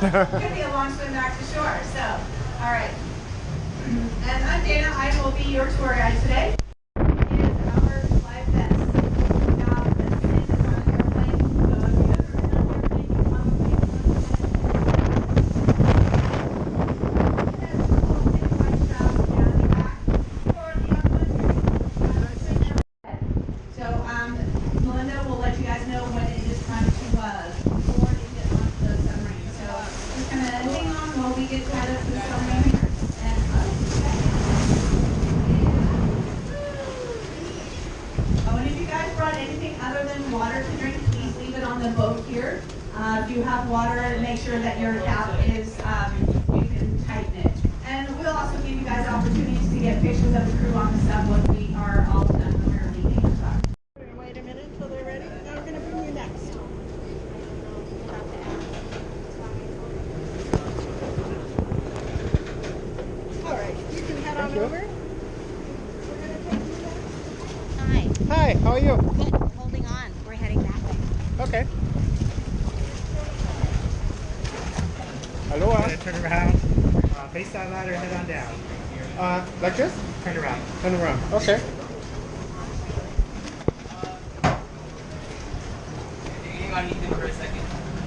Could be a long swim back to shore. So, all right. And I'm Dana. I will be your tour guide today. It is our live vest. Now, this is on an airplane. So if you ever been on an airplane, you probably it has a little thin white strap down the back for the young ones. So Melinda will let you guys know when it is time to board and get onto the submarine. So just gonna hang on while we get out of the submarine. Oh, and if you guys brought anything other than water to drink, please leave it on the boat here. If you have water, make sure that your cap is, you can tighten it. And we'll also give you guys opportunities to get pictures of the crew on the sub when we are all done when we're leaving. We're going to wait a minute until they're ready, and then we're going to bring you next. All right, you can head on over. We're going to take you next. Hi. Hi, how are you? Good. Holding on. We're heading that way. Okay. Aloha. Turn around, face that ladder, head on down. Like this? Turn around. Turn around. Okay. You gotta meet them for a second.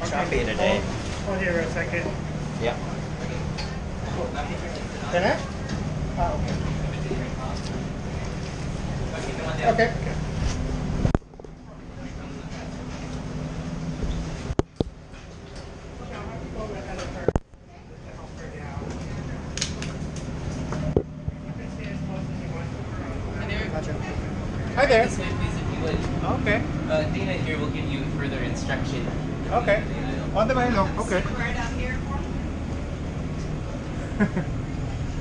Choppy today. Hold here for a second. Yeah. Can I? Okay. Okay. Hi there. This way, please, if you would. Okay. Dana here will give you further instruction. Okay. On the way along. Okay. Right out here.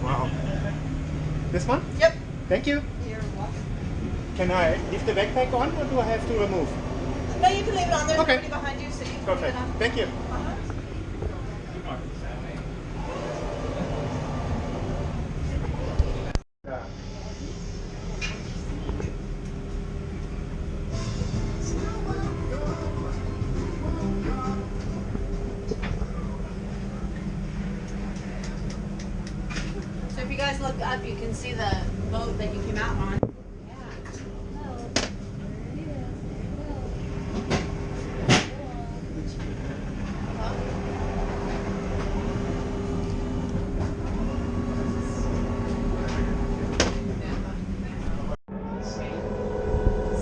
Wow. This one? Yep. Thank you. You're welcome. Can I leave the backpack on or do I have to remove? No, you can leave it on. There's Okay. nobody behind you, so you can Perfect. leave it on. Thank you. So if you guys look up, you can see the boat that you came out on.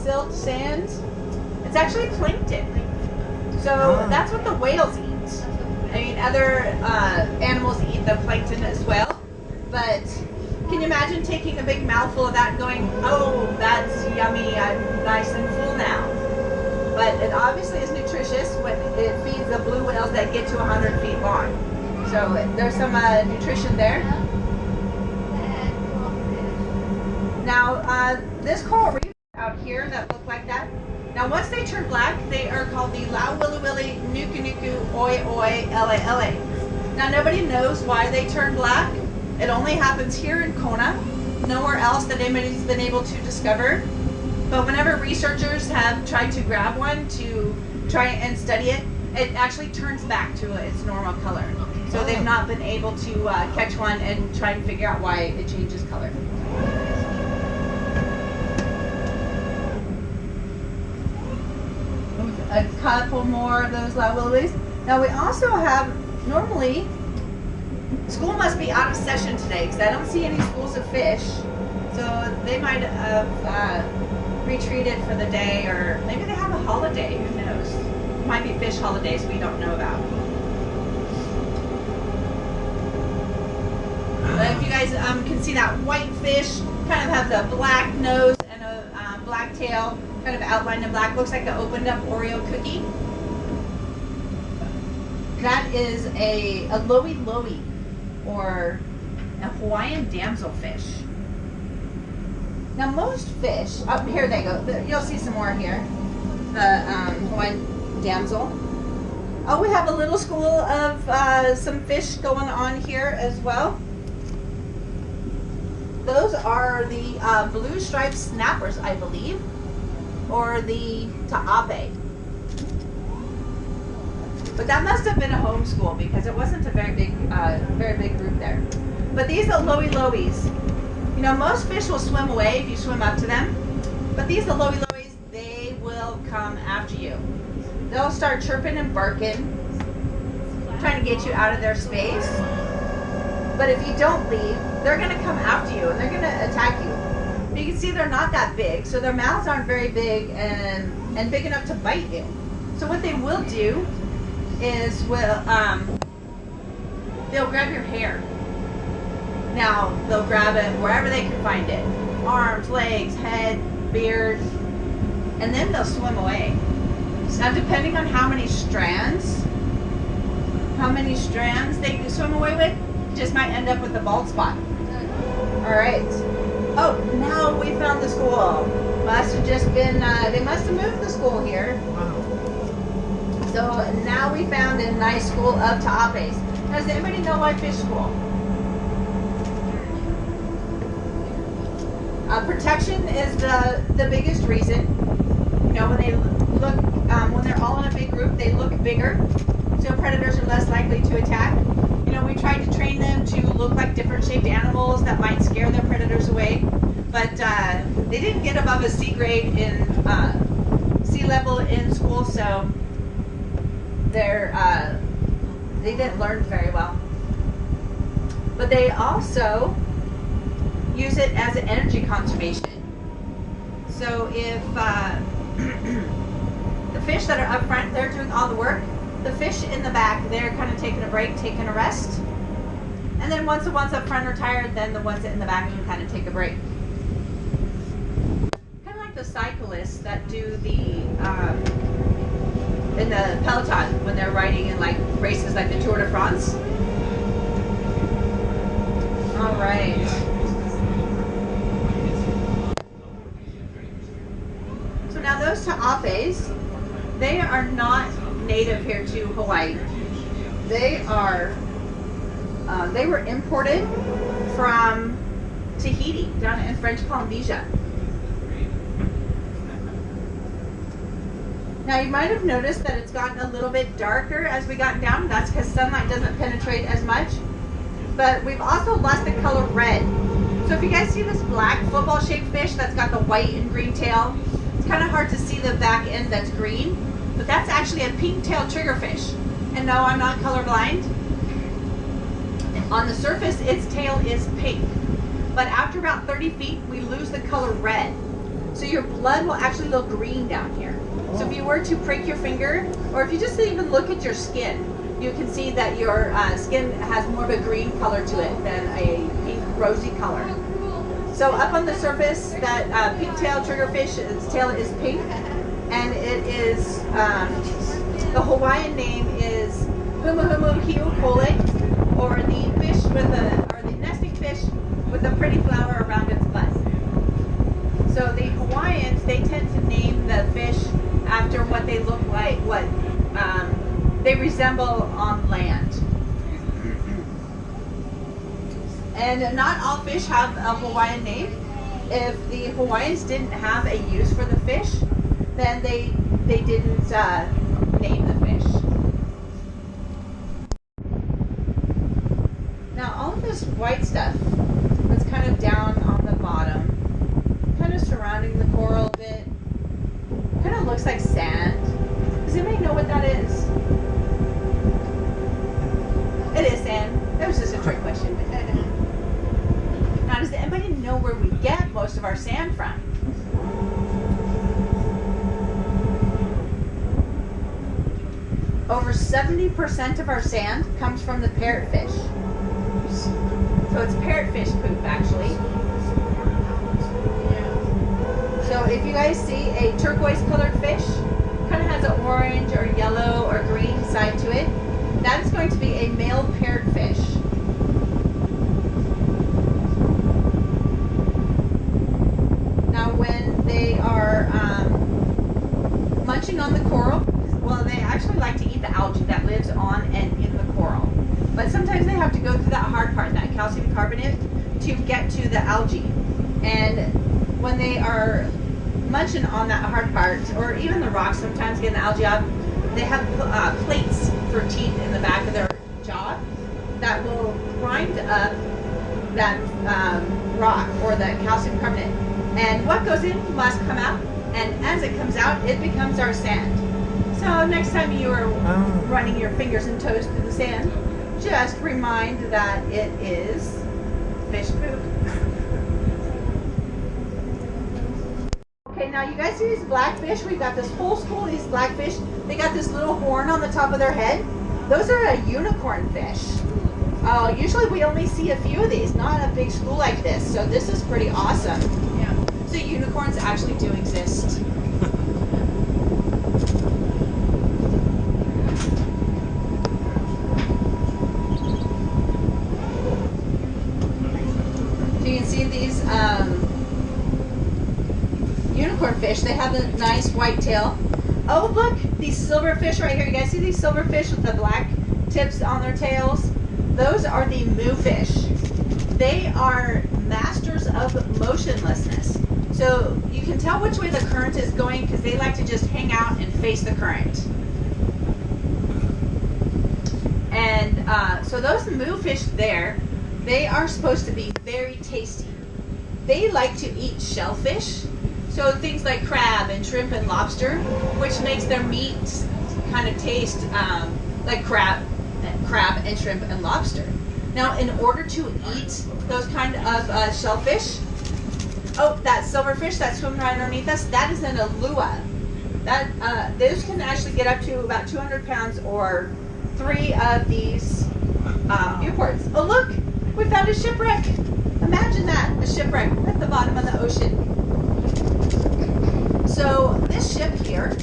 Silt sand. It's actually plankton. So that's what the whales eat. I mean, other animals eat the plankton as well. But can you imagine taking a big mouthful of that and going, oh, that's yummy, I'm nice and full now. But it obviously is nutritious when it feeds the blue whales that get to 100 feet long. So there's some nutrition there. Now, this coral reef out here that look like that, now once they turn black, they are called the Lau Willy Willy Nuku Nuku Oi Oi La La. Now nobody knows why they turn black. It only happens here in Kona, nowhere else that anybody's been able to discover. But whenever researchers have tried to grab one to try and study it, it actually turns back to its normal color. So they've not been able to catch one and try and figure out why it changes color. A couple more of those Lau Willy Willys. Now we also have, normally, school must be out of session today because I don't see any schools of fish. So they might have retreated for the day, or maybe they have a holiday, who knows. It might be fish holidays we don't know about. But if you guys can see that white fish, kind of have the black nose and a black tail, kind of outlined in black, looks like an opened up Oreo cookie. That is a loey loey, or a Hawaiian damselfish. Now most fish, oh here they go, you'll see some more here, the Hawaiian damsel. Oh, we have a little school of some fish going on here as well. Those are the blue striped snappers, I believe, or the ta'ape. But that must have been a homeschool because it wasn't a very big group there. But these aloe lowies, you know, most fish will swim away if you swim up to them. But these aloe lowies, they will come after you. They'll start chirping and barking, trying to get you out of their space. But if you don't leave, they're going to come after you and they're going to attack you. But you can see they're not that big, so their mouths aren't very big and big enough to bite you. So what they will do is they'll grab your hair. Now they'll grab it wherever they can find it, arms, legs, head, beard, and then they'll swim away. Now depending on how many strands they swim away with, you just might end up with a bald spot. All right. Oh, now we found the school. Must have just been, they must have moved the school here. So now we found a nice school of Ta'apes. Does anybody know why fish school? Protection is the biggest reason. You know, when they look, when they're all in a big group, they look bigger, so predators are less likely to attack. You know, we tried to train them to look like different shaped animals that might scare their predators away, but they didn't get above a C grade in sea level in school, so they didn't learn very well. But they also use it as an energy conservation. So if the fish that are up front, they're doing all the work, the fish in the back, they're kind of taking a break, taking a rest. And then once the ones up front are tired, then the ones in the back can kind of take a break. Kind of like the cyclists that do the in the peloton when they're riding in like races like the Tour de France. All right. So now those Ta'apes, they are not native here to Hawaii. They were imported from Tahiti down in French Polynesia. Now you might have noticed that it's gotten a little bit darker as we got down. That's because sunlight doesn't penetrate as much. But we've also lost the color red. So if you guys see this black football shaped fish that's got the white and green tail, it's kind of hard to see the back end that's green. But that's actually a pink-tailed triggerfish. And no, I'm not colorblind. On the surface, its tail is pink. But after about 30 feet, we lose the color red. So your blood will actually look green down here. So if you were to prick your finger, or if you just even look at your skin, you can see that your skin has more of a green color to it than a pink rosy color. So up on the surface, that pink-tailed triggerfish, its tail is pink. And it is, the Hawaiian name is Humuhumu hiukole, or the fish with the nesting fish with a pretty flower around its butt. So the Hawaiians, they tend to name the fish after what they look like, what they resemble on land. And not all fish have a Hawaiian name. If the Hawaiians didn't have a use for the fish, then they didn't name the fish. Now all of this white stuff that's kind of down on the bottom, kind of surrounding the coral a bit, kind of looks like sand. Does anybody know what that is? It is sand. That was just a trick question. Now does anybody know where we get most of our sand from? Over 70% of our sand comes from the parrotfish. So it's parrotfish poop, actually. So if you guys see a turquoise-colored fish, kind of has an orange or yellow or green side to it, that is going to be a male parrotfish. Now when they are munching on the coral, well, they actually like to eat the algae that lives on and in the coral. But sometimes they have to go through that hard part, that calcium carbonate, to get to the algae. And when they are munching on that hard part, or even the rocks sometimes getting the algae off, they have plates for teeth in the back of their jaw that will grind up that rock or that calcium carbonate. And what goes in must come out, and as it comes out, it becomes our sand. So next time you are running your fingers and toes through the sand, just remind that it is fish poop. Okay, now you guys see these blackfish? We've got this whole school of these blackfish. They got this little horn on the top of their head. Those are a unicorn fish. Usually we only see a few of these, not a big school like this. So this is pretty awesome. Yeah. So unicorns actually do exist. So you can see these unicorn fish. They have a nice white tail. Oh look, these silverfish right here. You guys see these silverfish with the black tips on their tails? Those are the moo fish. They are masters of motionlessness. So you can tell which way the current is going because they like to just hang out and face the current. And so those moo fish there, they are supposed to be very tasty. They like to eat shellfish. So things like crab and shrimp and lobster, which makes their meat kind of taste like crab and shrimp and lobster. Now, in order to eat those kind of shellfish, that silverfish that swim right underneath us, that is an alua. Those can actually get up to about 200 pounds or 3 of these Newports. Oh look, we found a shipwreck. Imagine that, a shipwreck at the bottom of the ocean. So this ship here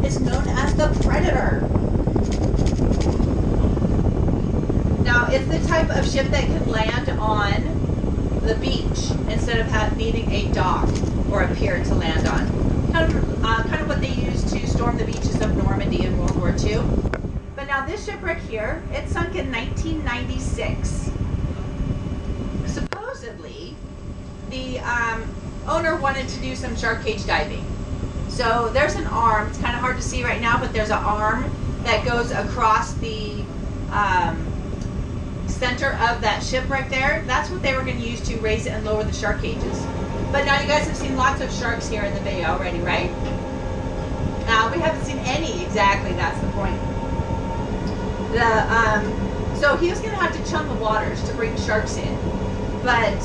is known as the Predator. Now, it's the type of ship that can land on the beach instead of needing a dock or a pier to land on. Kind of what they used to storm the beaches of Normandy in World War II. But now this shipwreck here, it sunk in 1996. Supposedly, the owner wanted to do some shark cage diving. So there's an arm, it's kind of hard to see right now, but there's an arm that goes across the center of that shipwreck there. That's what they were going to use to raise and lower the shark cages. But now you guys have seen lots of sharks here in the bay already, right? Now we haven't seen any exactly, that's the point. So he was going to have to chum the waters to bring sharks in. But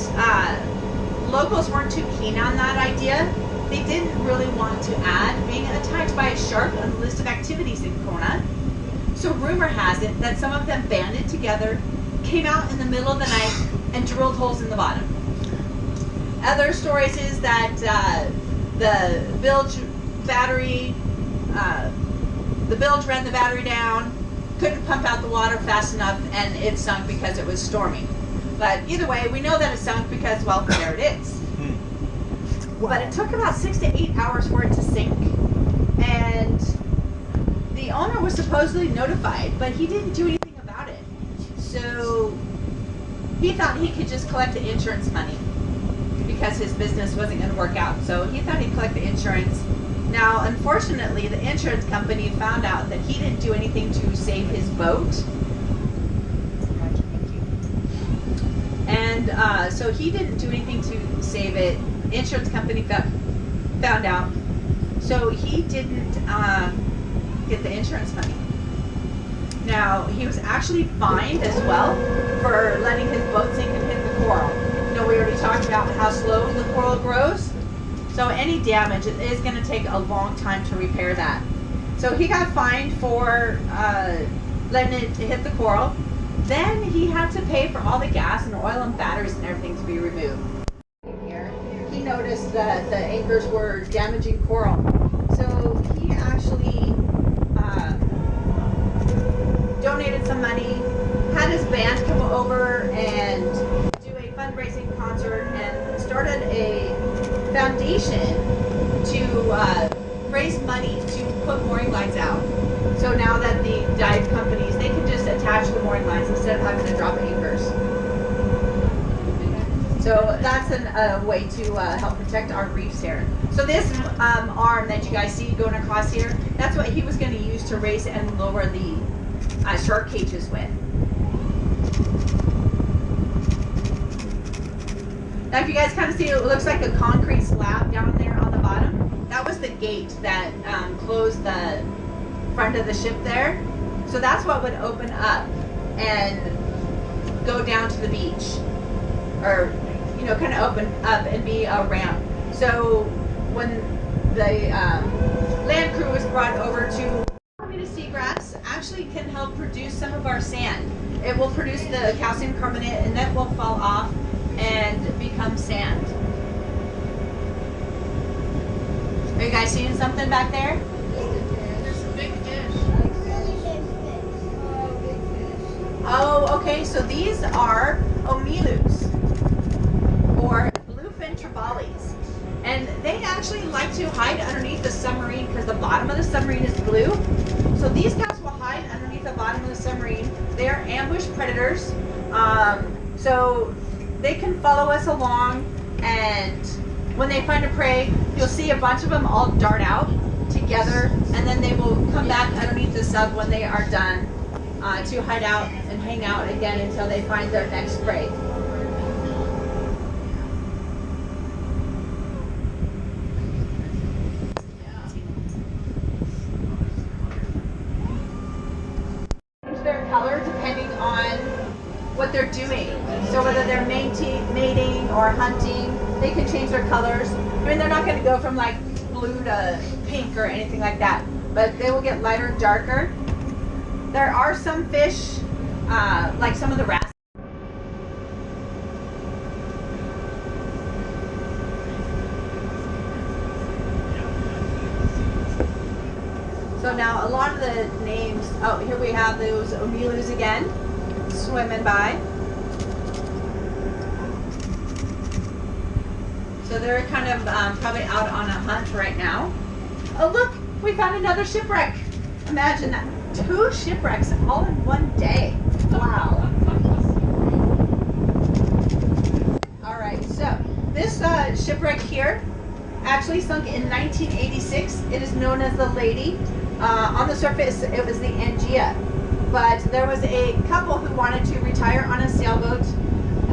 locals weren't too keen on that idea. They didn't really want to add being attacked by a shark on the list of activities in Kona. So rumor has it that some of them banded together, came out in the middle of the night, and drilled holes in the bottom. Other stories is that the bilge ran the battery down, couldn't pump out the water fast enough, and it sunk because it was storming. But either way, we know that it sunk because, well, there it is. Wow. But it took about 6 to 8 hours for it to sink, and the owner was supposedly notified, but he didn't do anything about it. So he thought he could just collect the insurance money because his business wasn't going to work out. So he thought he'd collect the insurance. Now, unfortunately, the insurance company found out that he didn't do anything to save his boat. And so he didn't do anything to save it. The insurance company found out. So he didn't get the insurance money. Now, he was actually fined as well for letting his boat sink and hit the coral. You know, we already talked about how slow the coral grows. So any damage, it is going to take a long time to repair that. So he got fined for letting it hit the coral. Then he had to pay for all the gas and oil and batteries and everything to be removed. Here, he noticed that the anchors were damaging coral. So he actually donated some money, had his band come over and do a fundraising concert, and started a foundation to raise money to put mooring lines out. So now that the dive companies, they can just attach the mooring lines instead of having to drop anchors. So that's a way to help protect our reefs here. So this arm that you guys see going across here, that's what he was going to use to raise and lower the shark cages with. Now if you guys kind of see, it looks like a concrete slab down there on the bottom. That was the gate that closed the front of the ship there. So that's what would open up and go down to the beach, or you know, kind of open up and be a ramp. So when the land crew was brought over to seagrass, actually can help produce some of our sand. It will produce the calcium carbonate, and that will fall off and become sand. Are you guys seeing something back there? There's some big fish. Oh, okay, so these are omilus, or bluefin trevallies. And they actually like to hide underneath the submarine because the bottom of the submarine is blue. So these guys will hide underneath the bottom of the submarine. They are ambush predators. So they can follow us along, and when they find a prey, you'll see a bunch of them all dart out together, and then they will come back underneath the sub when they are done to hide out and hang out again until they find their next prey. Their color depending on what they're doing. So whether they're mating or hunting, they can change their colors. I mean, they're not going to go from like blue to pink or anything like that, but they will get lighter and darker. There are some fish, like some of the wrasse. So now a lot of the names, oh, here we have those omilus again, swimming by. So they're kind of probably out on a hunt right now. Oh look, we found another shipwreck. Imagine that, 2 shipwrecks all in one day. Wow. All right, so this shipwreck here actually sunk in 1986. It is known as the Lady. On the surface, it was the Angia, but there was a couple who wanted to retire on a sailboat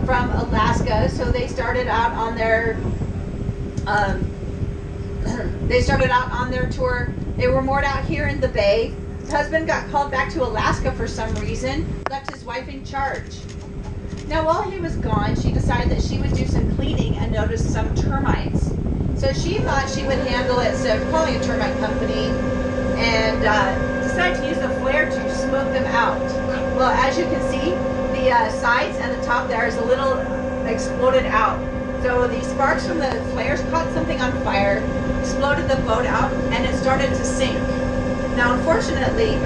from Alaska, so they started out on their tour. They were moored out here in the bay. The husband got called back to Alaska for some reason, left his wife in charge. Now, while he was gone, she decided that she would do some cleaning and noticed some termites. So she thought she would handle it, so calling a termite company, and decided to use a flare to smoke them out. Well, as you can see, the sides and the top there is a little exploded out. So the sparks from the flares caught something on fire, exploded the boat out, and it started to sink. Now, fortunately,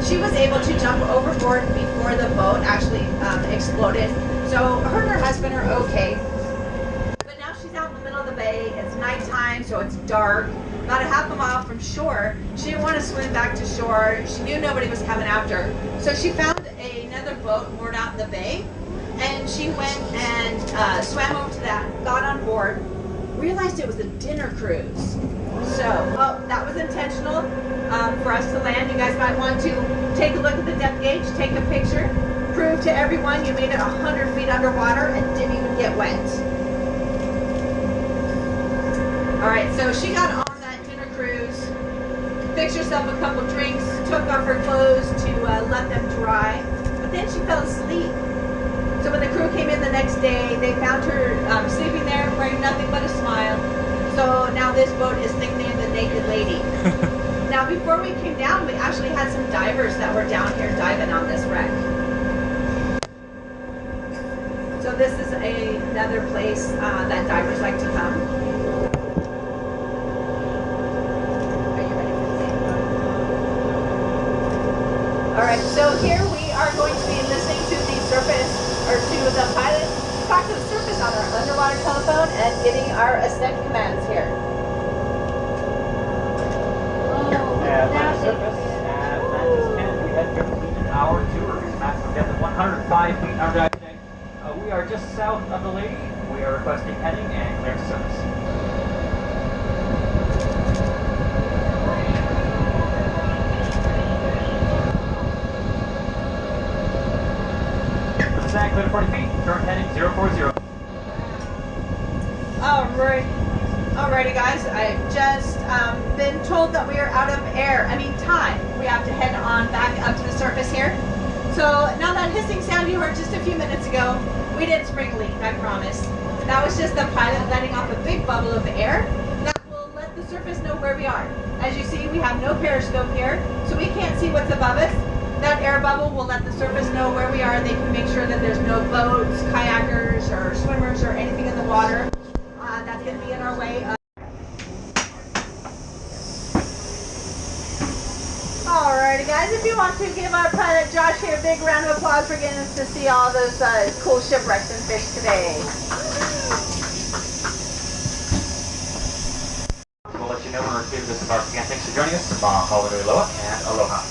she was able to jump overboard before the boat actually exploded. So her and her husband are okay. But now she's out in the middle of the bay. It's nighttime, so it's dark. About a half a mile from shore. She didn't want to swim back to shore. She knew nobody was coming after her. So she found another boat moored out in the bay, and she went and swam over to that, got on board, realized it was a dinner cruise. So, that was intentional for us to land. You guys might want to take a look at the depth gauge, take a picture, prove to everyone you made it 100 feet underwater and didn't even get wet. All right, so she got on cruise, fixed herself a couple drinks, took off her clothes to let them dry, but then she fell asleep. So when the crew came in the next day, they found her sleeping there wearing nothing but a smile. So now this boat is nicknamed the Naked Lady. Now before we came down, we actually had some divers that were down here diving on this wreck. So this is another place that divers like to come. Alright, so here we are going to be listening to the surface, or to the pilot talk to the surface on our underwater telephone and getting our ascent commands here. Atlantis surface, Atlantis 10, we had completed our tour. Maximum depth of 105 feet in our dive today. We are just south of the Lady. We are requesting heading and clearance to surface. clear to 40 feet. Current heading 040. Alrighty guys, I've just been told that we are out of time. We have to head on back up to the surface here. So now that hissing sound you heard just a few minutes ago, we didn't spring a leak, I promise. That was just the pilot letting off a big bubble of air that will let the surface know where we are. As you see, we have no periscope here, so we can't see what's above us. That air bubble will let the surface know where we are. They can make sure that there's no boats, kayakers, or swimmers, or anything in the water that's going to be in our way. Alrighty guys, if you want to give our pilot Josh here a big round of applause for getting us to see all those cool shipwrecks and fish today. We'll let you know when we're clear to disembark again. Thanks for joining us. Holiday Loa and Aloha.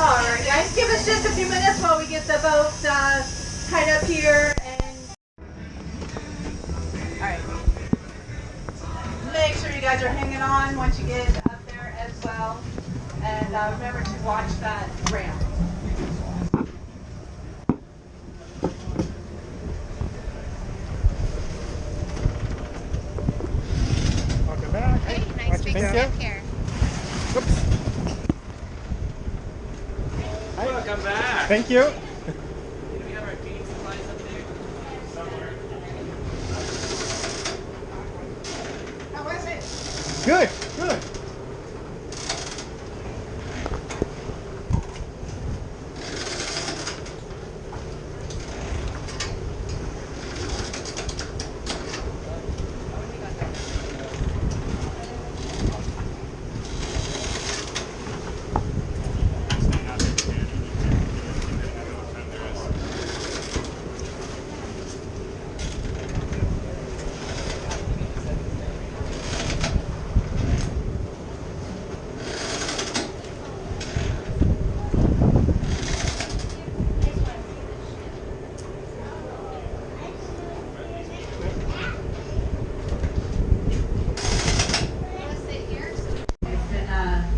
Alright guys, give us just a few minutes while we get the boat tied up here and... Alright. Make sure you guys are hanging on once you get up there as well. And remember to watch that ramp. Welcome back. Hey, nice big Thank step you. here. Oops. Welcome back. Thank you. Do we have our cleaning supplies up there? Somewhere. How was it? Good, good.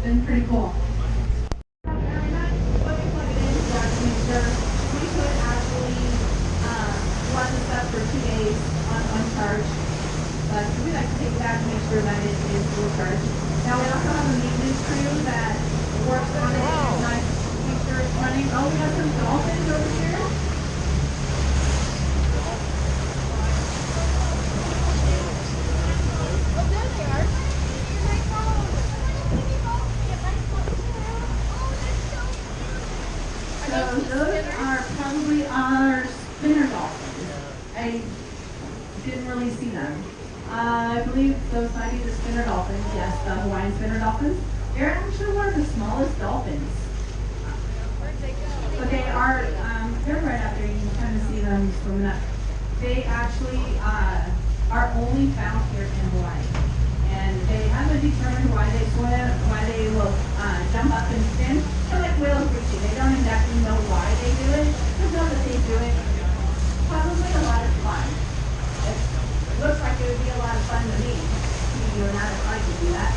Been pretty cool. When we plug it in, we have to make sure we could actually run this up for 2 days on one charge. But we like to take it back to make sure that it is full charge. Now we also have a maintenance crew that works on it at night to make sure it's running. Oh, we got some dolphins over here. So those are probably our spinner dolphins. I didn't really see them. I believe those might be the spinner dolphins. Yes, the Hawaiian spinner dolphins. They're actually one of the smallest dolphins. But they are, they're right out there. You can kind of see them swimming up. They actually are only found here in Hawaii. And they haven't determined why they swim, why they will jump up and spin. They're like whales reaching. They don't exactly know why they do it. Just know that they do it. Probably a lot of fun. It looks like it would be a lot of fun to me. You and I could do that.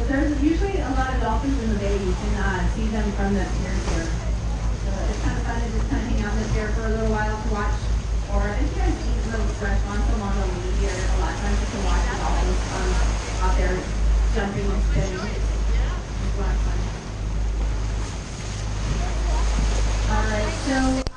There's usually a lot of dolphins in the bay. You can see them from the pier here. So it's kind of fun to just kind of hang out in the pier for a little while to watch. Or if you guys eat little restaurants along the way, or a lot of times you can watch the dolphins out there jumping and spinning.